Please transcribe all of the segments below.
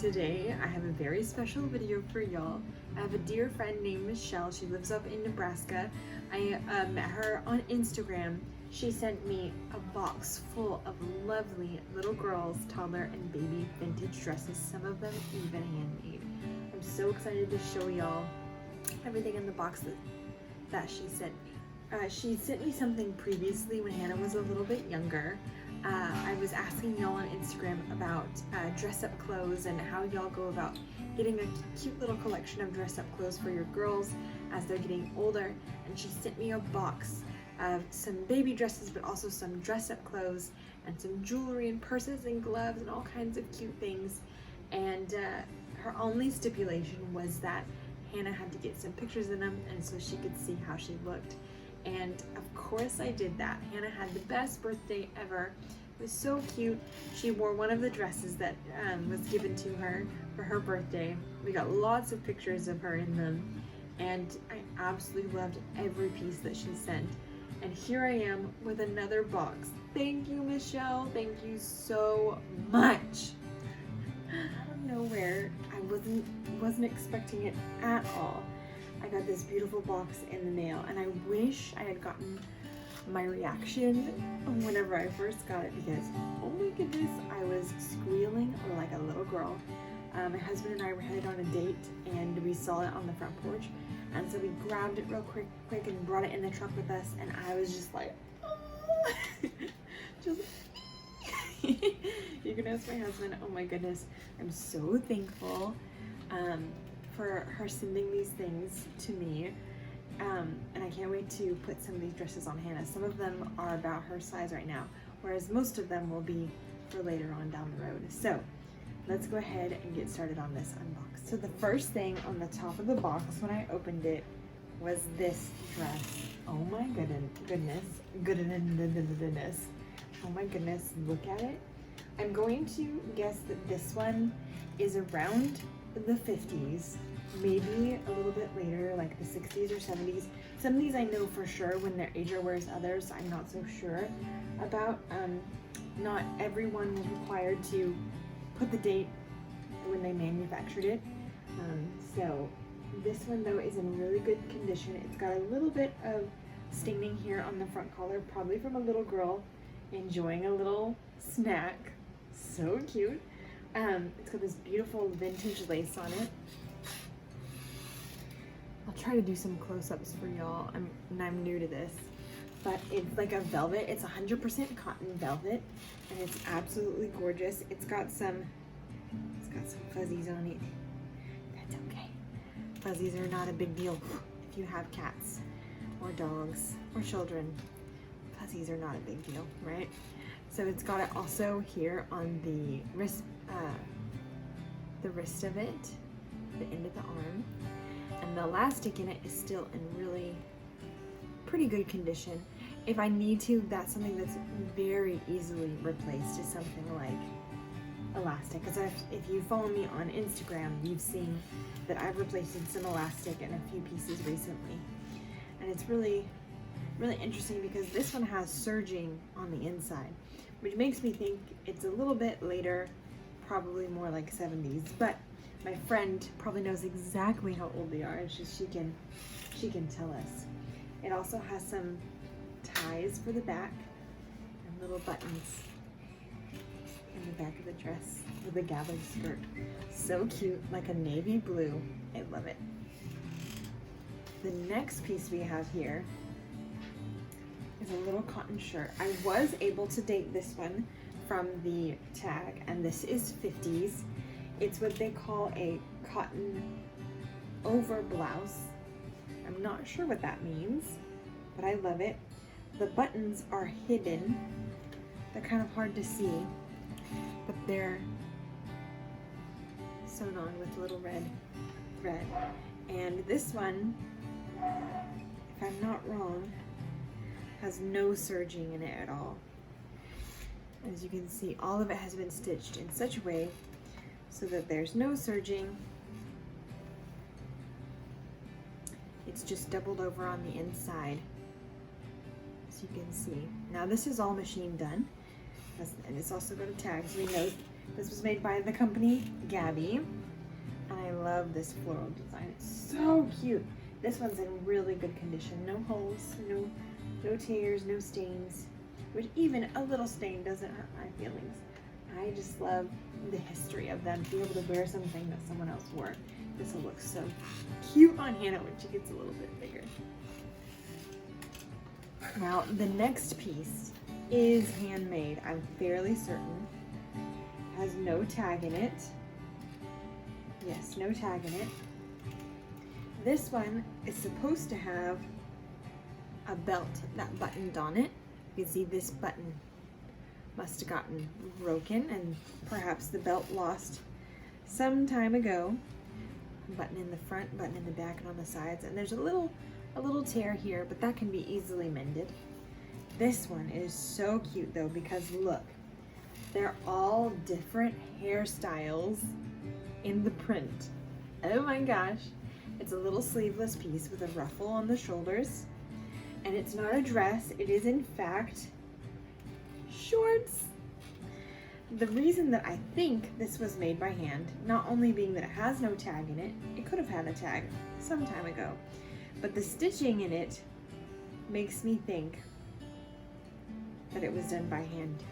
Today I have a very special video for y'all. I have a dear friend named Michelle. She lives up in Nebraska. I met her on Instagram. She sent me a box full of lovely little girls, toddler and baby vintage dresses, some of them even handmade. I'm so excited to show y'all everything in the box that she sent me. She sent me something previously when Hannah was a little bit younger. I was asking y'all on Instagram about dress-up clothes and how y'all go about getting a cute little collection of dress-up clothes for your girls as they're getting older. And she sent me a box of some baby dresses, but also some dress-up clothes and some jewelry and purses and gloves and all kinds of cute things. And her only stipulation was that Hannah had to get some pictures in them and so she could see how she looked. And of course I did that. Hannah had the best birthday ever. It was so cute. She wore one of the dresses that was given to her for her birthday. We got lots of pictures of her in them, and I absolutely loved every piece that she sent. And here I am with another box. Thank you, Michelle. Thank you so much. Out of nowhere, I wasn't expecting it at all. I got this beautiful box in the mail, and I wish I had gotten my reaction whenever I first got it, because oh my goodness, I was squealing like a little girl. My husband and I were headed on a date and we saw it on the front porch, and so we grabbed it real quick and brought it in the truck with us, and I was just like, oh. Just you can ask my husband. Oh my goodness, I'm so thankful for her sending these things to me, and I can't wait to put some of these dresses on Hannah. Some of them are about her size right now, whereas most of them will be for later on down the road. So let's go ahead and get started on this unbox. So the first thing on the top of the box when I opened it was this dress. Oh my goodness. Oh my goodness, look at it. I'm going to guess that this one is around the 50s, maybe a little bit later, like the 60s or 70s. Some of these I know for sure when they're age, whereas others I'm not so sure about. Not everyone was required to put the date when they manufactured it. So this one though is in really good condition. It's got a little bit of staining here on the front collar, probably from a little girl enjoying a little snack. So cute. It's got this beautiful vintage lace on it. I'll try to do some close-ups for y'all. I'm new to this, but it's like a velvet. It's 100% cotton velvet, and it's absolutely gorgeous. It's got some fuzzies on it. That's okay. Fuzzies are not a big deal if you have cats or dogs or children. Fuzzies are not a big deal, right? So it's got it also here on the wrist of it, the end of the arm, and the elastic in it is still in really pretty good condition. If I need to, that's something that's very easily replaced is something like elastic, because if you follow me on Instagram, you've seen that I've replaced some elastic in a few pieces recently, and it's really interesting because this one has serging on the inside, which makes me think it's a little bit later, probably more like 70s, but my friend probably knows exactly how old they are, and she can tell us. It also has some ties for the back and little buttons in the back of the dress with a gathered skirt. So cute, like a navy blue. I love it. The next piece we have here is a little cotton shirt. I was able to date this one from the tag, and this is 50s. It's what they call a cotton over blouse. I'm not sure what that means, but I love it. The buttons are hidden. They're kind of hard to see, but they're sewn on with little red thread. And this one, if I'm not wrong, has no serging in it at all. As you can see, all of it has been stitched in such a way so that there's no serging. It's just doubled over on the inside, as you can see. Now this is all machine done, and it's also got a tag, so we know This was made by the company Gabby, and I love this floral design. It's so cute. This one's in really good condition. No holes, no tears, no stains, which even a little stain doesn't hurt my feelings. I just love the history of them, to be able to wear something that someone else wore. This will look so cute on Hannah when she gets a little bit bigger. Now, the next piece is handmade, I'm fairly certain. Has no tag in it. Yes, no tag in it. This one is supposed to have a belt that buttoned on it. You can see this button must have gotten broken, and perhaps the belt lost some time ago. Button in the front, button in the back, and on the sides, and there's a little tear here, but that can be easily mended. This one is so cute though, because look, they're all different hairstyles in the print. Oh my gosh. It's a little sleeveless piece with a ruffle on the shoulders, and it's not a dress, it is in fact shorts. The reason that I think this was made by hand, not only being that it has no tag in it, it could have had a tag some time ago, but the stitching in it makes me think that it was done by hand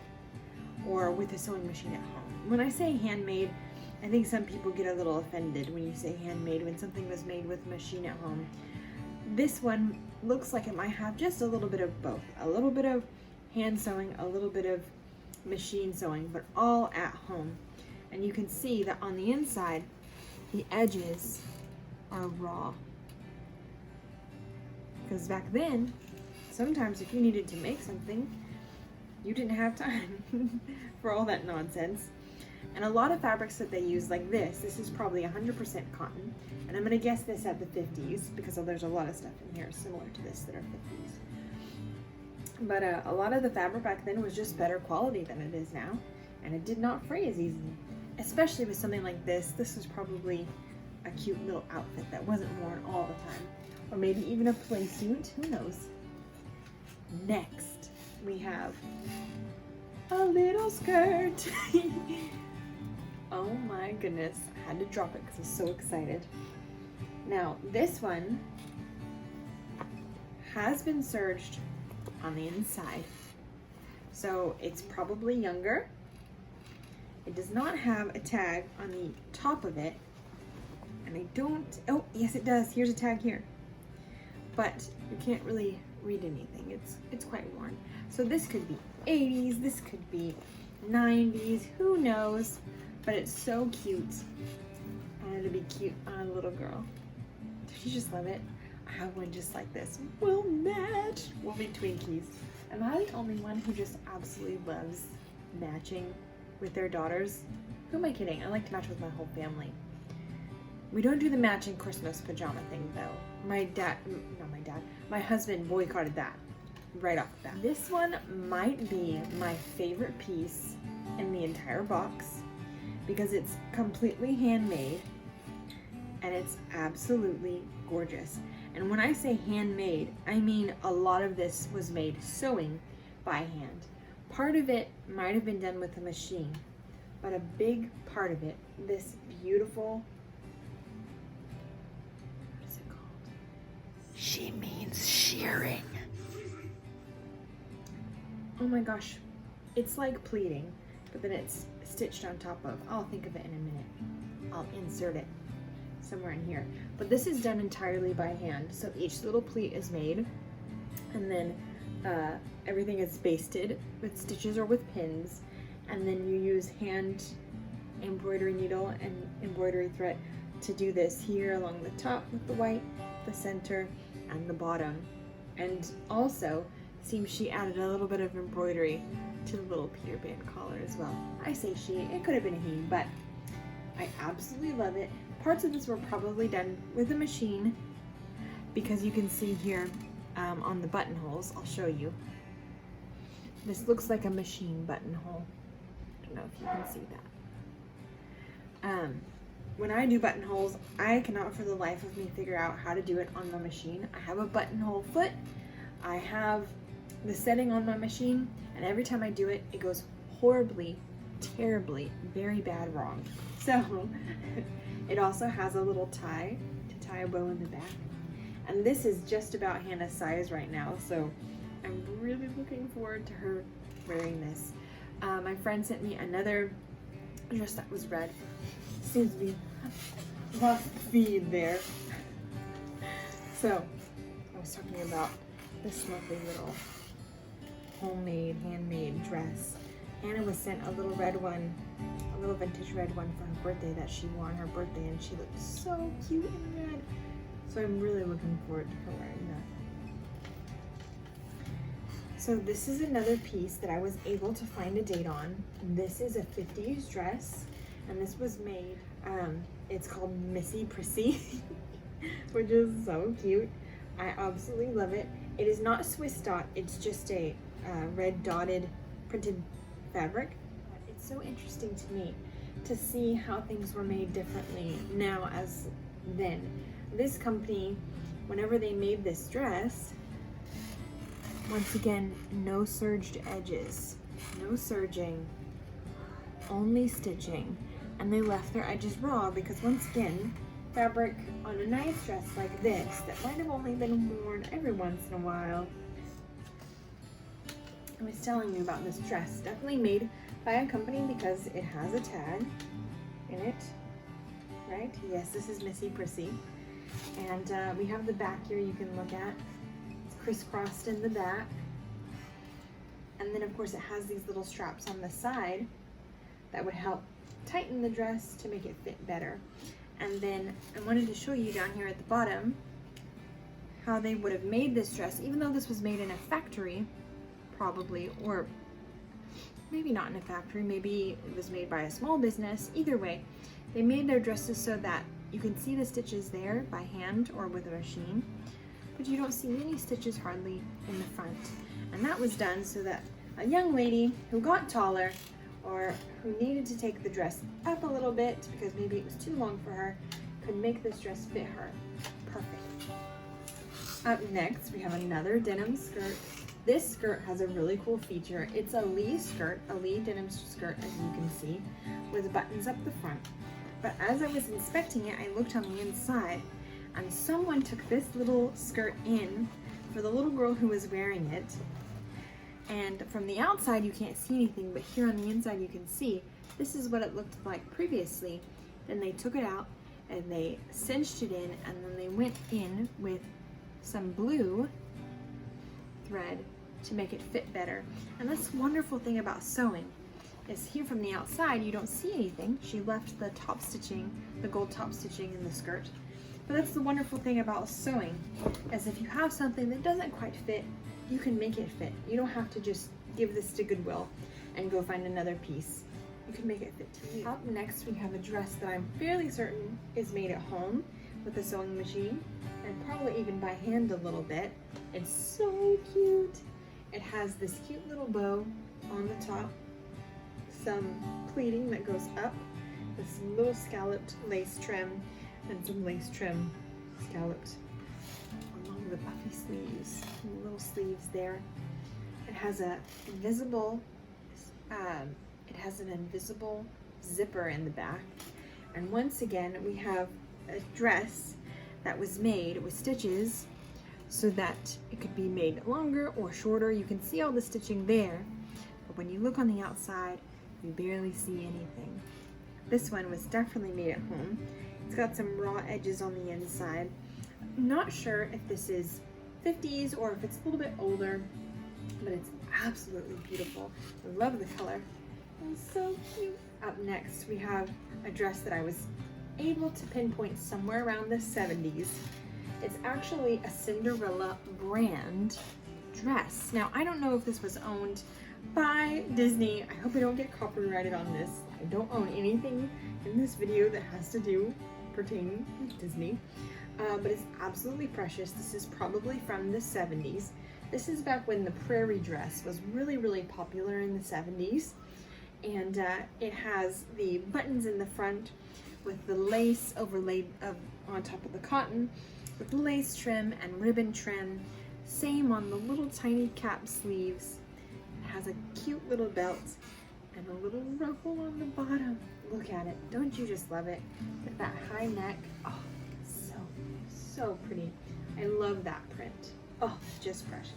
or with a sewing machine at home. When I say handmade, I think some people get a little offended when you say handmade, when something was made with a machine at home. This one looks like it might have just a little bit of both. A little bit of hand sewing, a little bit of machine sewing, but all at home. And you can see that on the inside, the edges are raw. Because back then, sometimes if you needed to make something, you didn't have time for all that nonsense. And a lot of fabrics that they use like this is probably 100% cotton. And I'm gonna guess this at the 50s, because there's a lot of stuff in here similar to this that are 50s. But a lot of the fabric back then was just better quality than it is now. And it did not fray as easily. Especially with something like this. This was probably a cute little outfit that wasn't worn all the time. Or maybe even a play suit, who knows. Next, we have a little skirt. Oh my goodness, I had to drop it because I was so excited. Now, this one has been serged on the inside. So it's probably younger. It does not have a tag on the top of it. And I don't, oh yes it does, here's a tag here. But you can't really read anything, it's quite worn. So this could be 80s, this could be 90s, who knows? But it's so cute. And it'll be cute on a little girl. Does she just love it? I have one just like this. We'll match. We'll be Twinkies. Am I the only one who just absolutely loves matching with their daughters? Who am I kidding? I like to match with my whole family. We don't do the matching Christmas pajama thing though. My husband boycotted that right off the bat. This one might be my favorite piece in the entire box because it's completely handmade and it's absolutely gorgeous. And when I say handmade, I mean a lot of this was made sewing by hand. Part of it might have been done with a machine, but a big part of it, this beautiful, what is it called? She means shearing. Oh my gosh, it's like pleating, but then it's stitched on top of. I'll think of it in a minute. I'll insert it somewhere in here. But this is done entirely by hand. So each little pleat is made, and then everything is basted with stitches or with pins, and then you use hand embroidery needle and embroidery thread to do this here along the top with the white, the center, and the bottom. And also, seems she added a little bit of embroidery to the little Peter Pan collar as well. I say she, it could have been a he, but I absolutely love it. Parts of this were probably done with a machine because you can see here on the buttonholes, I'll show you. This looks like a machine buttonhole. I don't know if you can see that. When I do buttonholes, I cannot for the life of me figure out how to do it on my machine. I have a buttonhole foot. I have the setting on my machine, and every time I do it, it goes horribly terribly, very bad wrong. So it also has a little tie to tie a bow in the back. And this is just about Hannah's size right now, so I'm really looking forward to her wearing this. My friend sent me another dress that was red. Seems to be lost feed there. So I was talking about this lovely little homemade, handmade dress. Hannah was sent a little red one, a little vintage red one for her birthday that she wore on her birthday, and she looked so cute in red. So I'm really looking forward to her wearing that. So this is another piece that I was able to find a date on. This is a 50s dress, and this was made, it's called Missy Prissy, which is so cute. I absolutely love it. It is not Swiss dot, it's just a red dotted printed fabric. It's so interesting to me to see how things were made differently now as then. This company, whenever they made this dress, once again, no serged edges, no serging, only stitching, and they left their edges raw because, once again, fabric on a nice dress like this that might have only been worn every once in a while. I was telling you about this dress, definitely made by a company because it has a tag in it, right? Yes, this is Missy Prissy. And we have the back here you can look at. It's crisscrossed in the back. And then of course it has these little straps on the side that would help tighten the dress to make it fit better. And then I wanted to show you down here at the bottom how they would have made this dress, even though this was made in a factory, probably, or maybe not in a factory, maybe it was made by a small business. Either way, they made their dresses so that you can see the stitches there by hand or with a machine, but you don't see any stitches hardly in the front. And that was done so that a young lady who got taller or who needed to take the dress up a little bit because maybe it was too long for her could make this dress fit her perfect. Up next, we have another denim skirt. This skirt has a really cool feature. It's a Lee skirt, a Lee denim skirt, as you can see, with buttons up the front. But as I was inspecting it, I looked on the inside, and someone took this little skirt in for the little girl who was wearing it. And from the outside, you can't see anything, but here on the inside, you can see this is what it looked like previously. Then they took it out and they cinched it in, and then they went in with some blue thread to make it fit better. And this wonderful thing about sewing is here from the outside you don't see anything. She left the top stitching, the gold top stitching in the skirt. But that's the wonderful thing about sewing, is if you have something that doesn't quite fit, you can make it fit. You don't have to just give this to Goodwill and go find another piece. You can make it fit to you. Up next, we have a dress that I'm fairly certain is made at home with a sewing machine, and probably even by hand a little bit. It's so cute. It has this cute little bow on the top, some pleating that goes up, this little scalloped lace trim, and some lace trim scalloped along the puffy sleeves, little sleeves there. It has an invisible zipper in the back. And once again, we have a dress that was made with stitches so that it could be made longer or shorter. You can see all the stitching there, but when you look on the outside, you barely see anything. This one was definitely made at home. It's got some raw edges on the inside. I'm not sure if this is 50s or if it's a little bit older, but it's absolutely beautiful. I love the color. It's so cute. Up next, we have a dress that I was able to pinpoint somewhere around the 70s. It's actually a Cinderella brand dress. Now, I don't know if this was owned by Disney. I hope I don't get copyrighted on this. I don't own anything in this video that has to do pertaining to Disney, but it's absolutely precious. This is probably from the 70s. This is back when the prairie dress was really, really popular in the 70s. And it has the buttons in the front with the lace overlaid on top of the cotton, with the lace trim and ribbon trim. Same on the little tiny cap sleeves. It has a cute little belt and a little ruffle on the bottom. Look at it. Don't you just love it? With that high neck. Oh, so pretty. I love that print. Oh, just precious.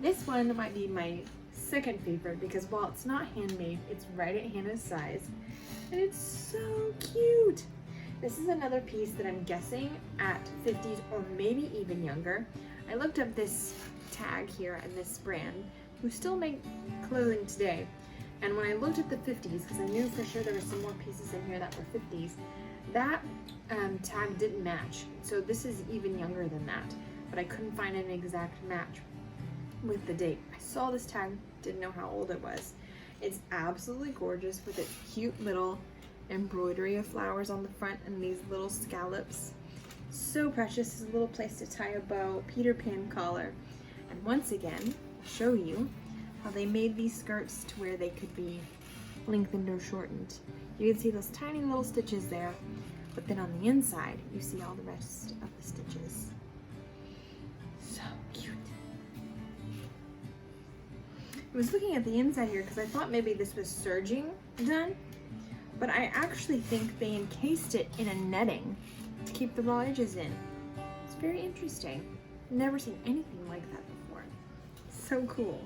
This one might be my second favorite because while it's not handmade, it's right at Hannah's size. And it's so cute. This is another piece that I'm guessing at 50s or maybe even younger. I looked up this tag here and this brand who still make clothing today. And when I looked at the 50s, because I knew for sure there were some more pieces in here that were 50s, that tag didn't match. So this is even younger than that, but I couldn't find an exact match with the date. I saw this tag, didn't know how old it was. It's absolutely gorgeous with its cute little embroidery of flowers on the front and these little scallops. So precious. It's a little place to tie a bow, Peter Pan collar. And once again, I'll show you how they made these skirts to where they could be lengthened or shortened. You can see those tiny little stitches there, but then on the inside, you see all the rest of the stitches. So cute. I was looking at the inside here because I thought maybe this was serging done, but I actually think they encased it in a netting to keep the raw edges in. It's very interesting. I've never seen anything like that before. So cool.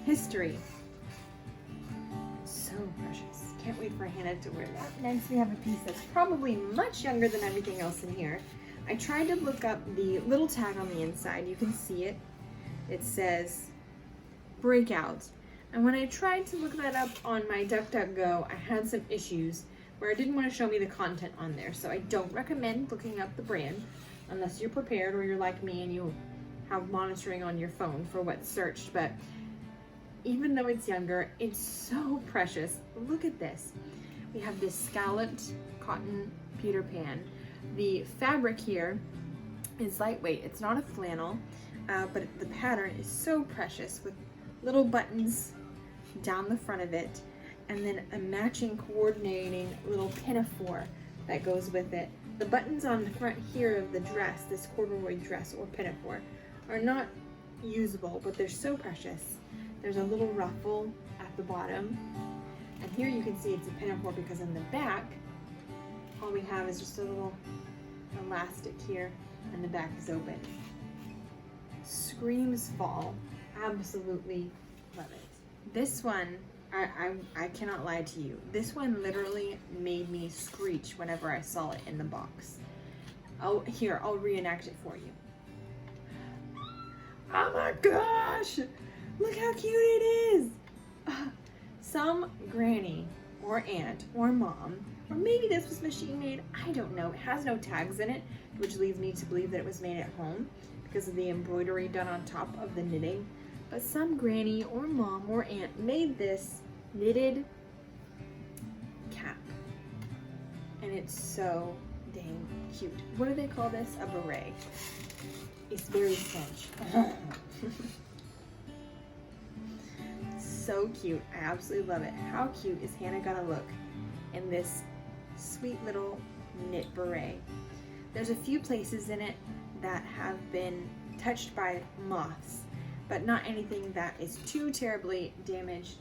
History. So precious. Can't wait for Hannah to wear that. Next we have a piece that's probably much younger than everything else in here. I tried to look up the little tag on the inside. You can see it. It says Breakout. And when I tried to look that up on my DuckDuckGo, I had some issues where it didn't want to show me the content on there. So I don't recommend looking up the brand unless you're prepared or you're like me and you have monitoring on your phone for what's searched. But even though it's younger, it's so precious. Look at this. We have this scalloped cotton Peter Pan. The fabric here is lightweight. It's not a flannel, but the pattern is so precious with little buttons down the front of it, and then a matching coordinating little pinafore that goes with it. The buttons on the front here of the dress, this corduroy dress or pinafore, are not usable, but they're so precious. There's a little ruffle at the bottom, and here you can see it's a pinafore because in the back, all we have is just a little elastic here, and the back is open. Screams fall. Absolutely love it. This one, I cannot lie to you. This one literally made me screech whenever I saw it in the box. I'll reenact it for you. Oh my gosh! Look how cute it is! Some granny or aunt or mom, or maybe this was machine made, I don't know. It has no tags in it, which leads me to believe that it was made at home because of the embroidery done on top of the knitting. But some granny or mom or aunt made this knitted cap. And it's so dang cute. What do they call this? A beret. It's very French. So cute. I absolutely love it. How cute is Hannah gonna look in this sweet little knit beret? There's a few places in it that have been touched by moths, but not anything that is too terribly damaged.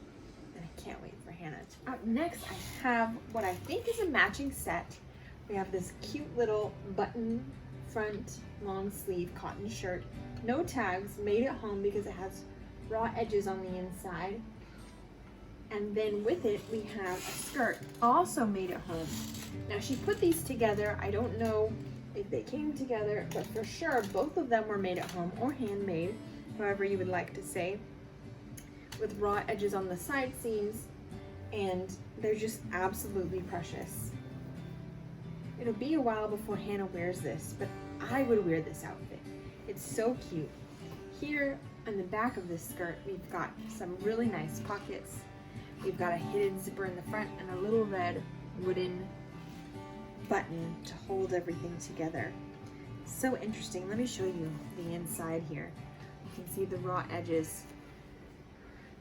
And I can't wait for Hannah. Up next, I have what I think is a matching set. We have this cute little button front long sleeve cotton shirt. No tags, made at home because it has raw edges on the inside. And then with it, we have a skirt, also made at home. Now she put these together. I don't know if they came together, but for sure, both of them were made at home or handmade, however you would like to say, with raw edges on the side seams, and they're just absolutely precious. It'll be a while before Hannah wears this, but I would wear this outfit. It's so cute. Here on the back of this skirt, we've got some really nice pockets. We've got a hidden zipper in the front and a little red wooden button to hold everything together. So interesting. Let me show you the inside here. You can see the raw edges.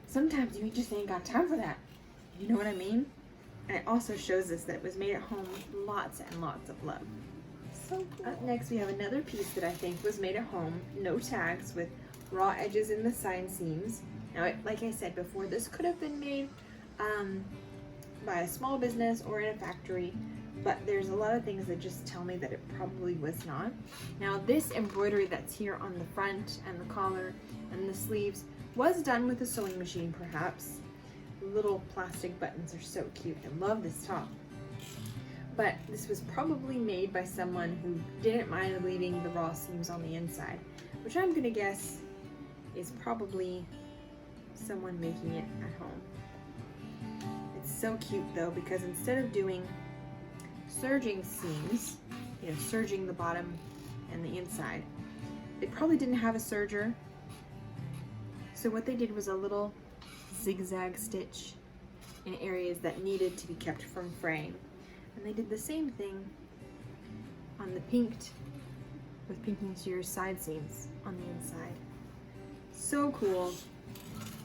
Sometimes you just ain't got time for that. You know what I mean? And it also shows us that it was made at home with lots and lots of love. So cool. Up next we have another piece that I think was made at home. No tags, with raw edges in the side seams Now, like I said before, this could have been made by a small business or in a factory, but there's a lot of things that just tell me that it probably was not. Now, this embroidery that's here on the front and the collar and the sleeves was done with a sewing machine, perhaps. The little plastic buttons are so cute. I love this top. But this was probably made by someone who didn't mind leaving the raw seams on the inside, which I'm gonna guess is probably someone making it at home. It's so cute though, because instead of doing serging seams, serging the bottom and the inside, they probably didn't have a serger. So what they did was a little zigzag stitch in areas that needed to be kept from fraying. And they did the same thing on the pinked, with pinking to your side seams on the inside. So cool.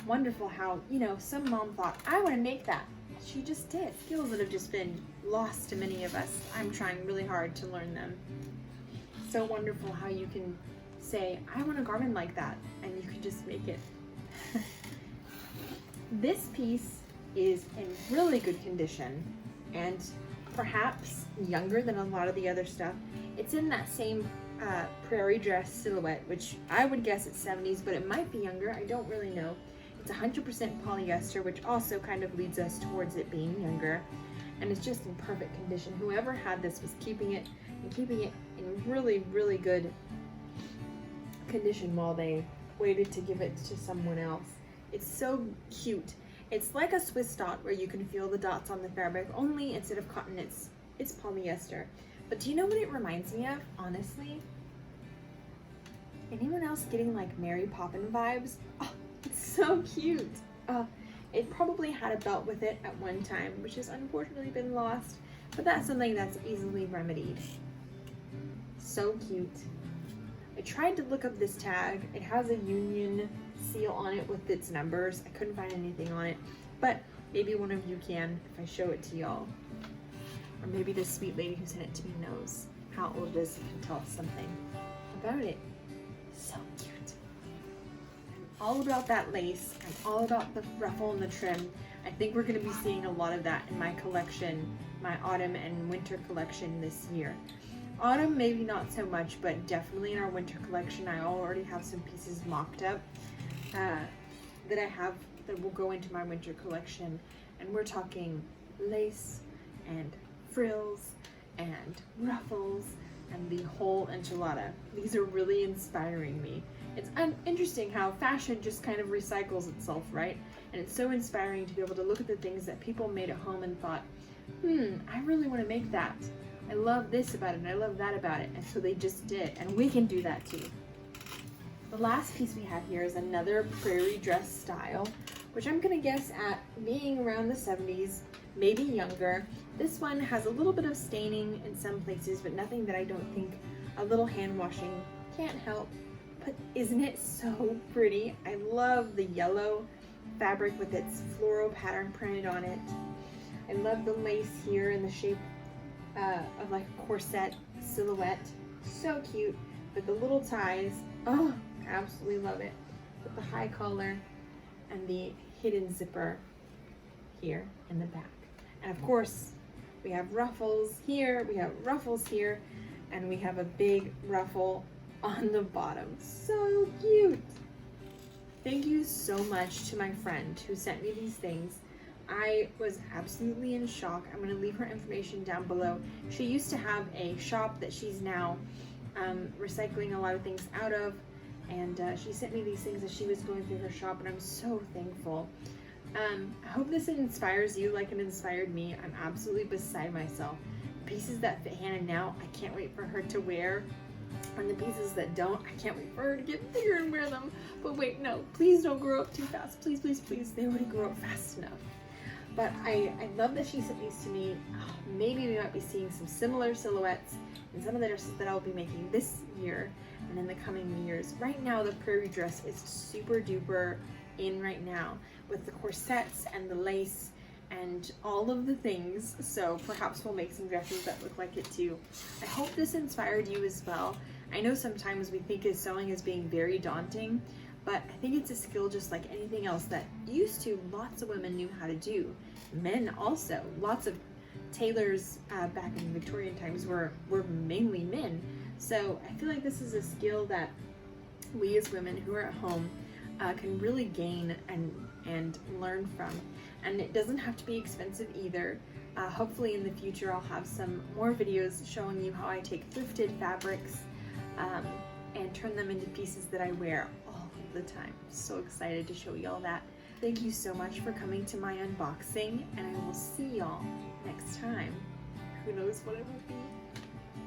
Wonderful how, some mom thought, I want to make that. She just did. Skills that have just been lost to many of us. I'm trying really hard to learn them. So wonderful how you can say, I want a garment like that, and you can just make it. This piece is in really good condition and perhaps younger than a lot of the other stuff. It's in that same prairie dress silhouette, which I would guess it's 70s, but it might be younger. I don't really know. It's 100% polyester, which also kind of leads us towards it being younger. And it's just in perfect condition. Whoever had this was keeping it in really, really good condition while they waited to give it to someone else. It's so cute. It's like a Swiss dot where you can feel the dots on the fabric, only instead of cotton, it's polyester. But do you know what it reminds me of, honestly? Anyone else getting like Mary Poppins vibes? Oh, it's so cute. It probably had a belt with it at one time, which has unfortunately been lost, but that's something that's easily remedied. So cute. I tried to look up this tag. It has a union seal on it with its numbers. I couldn't find anything on it, but maybe one of you can if I show it to y'all. Or maybe this sweet lady who sent it to me knows how old it is and can tell us something about it. So cute. I'm all about that lace. I'm all about the ruffle and the trim. I think we're going to be seeing a lot of that in my collection, my autumn and winter collection this year. Autumn, maybe not so much, but definitely in our winter collection, I already have some pieces mocked up that I have that will go into my winter collection. And we're talking lace and frills and ruffles and the whole enchilada. These are really inspiring me. It's interesting how fashion just kind of recycles itself, right? And it's so inspiring to be able to look at the things that people made at home and thought, I really want to make that. I love this about it and I love that about it. And so they just did, and we can do that too. The last piece we have here is another prairie dress style, which I'm gonna guess at being around the 70s, maybe younger. This one has a little bit of staining in some places, but nothing that I don't think a little hand washing can't help. But isn't it so pretty? I love the yellow fabric with its floral pattern printed on it. I love the lace here in the shape of like a corset silhouette. So cute. With the little ties. Oh, I absolutely love it. With the high collar and the hidden zipper here in the back. And of course, we have ruffles here, we have ruffles here, and we have a big ruffle on the bottom. So cute. Thank you so much to my friend who sent me these things. I was absolutely in shock. I'm going to leave her information down below. She used to have a shop that she's now recycling a lot of things out of, and she sent me these things as she was going through her shop, and I'm so thankful. I hope this inspires you like it inspired me. I'm absolutely beside myself. Pieces that fit Hannah now, I can't wait for her to wear. And the pieces that don't, I can't wait for her to get bigger and wear them. But wait, no, please don't grow up too fast. Please, please, please. They already grow up fast enough. But I love that she sent these to me. Maybe we might be seeing some similar silhouettes in some of the dresses that I'll be making this year and in the coming years. Right now, the prairie dress is super duper in right now with the corsets and the lace and all of the things. So perhaps we'll make some dresses that look like it too. I hope this inspired you as well. I know sometimes we think of sewing as being very daunting, but I think it's a skill just like anything else that used to lots of women knew how to do. Men also, lots of tailors back in Victorian times were mainly men. So I feel like this is a skill that we as women who are at home can really gain and learn from. And it doesn't have to be expensive either. Hopefully in the future I'll have some more videos showing you how I take thrifted fabrics and turn them into pieces that I wear all the time. So excited to show y'all that. Thank you so much for coming to my unboxing, and I will see y'all next time. Who knows what it will be?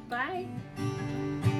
Bye!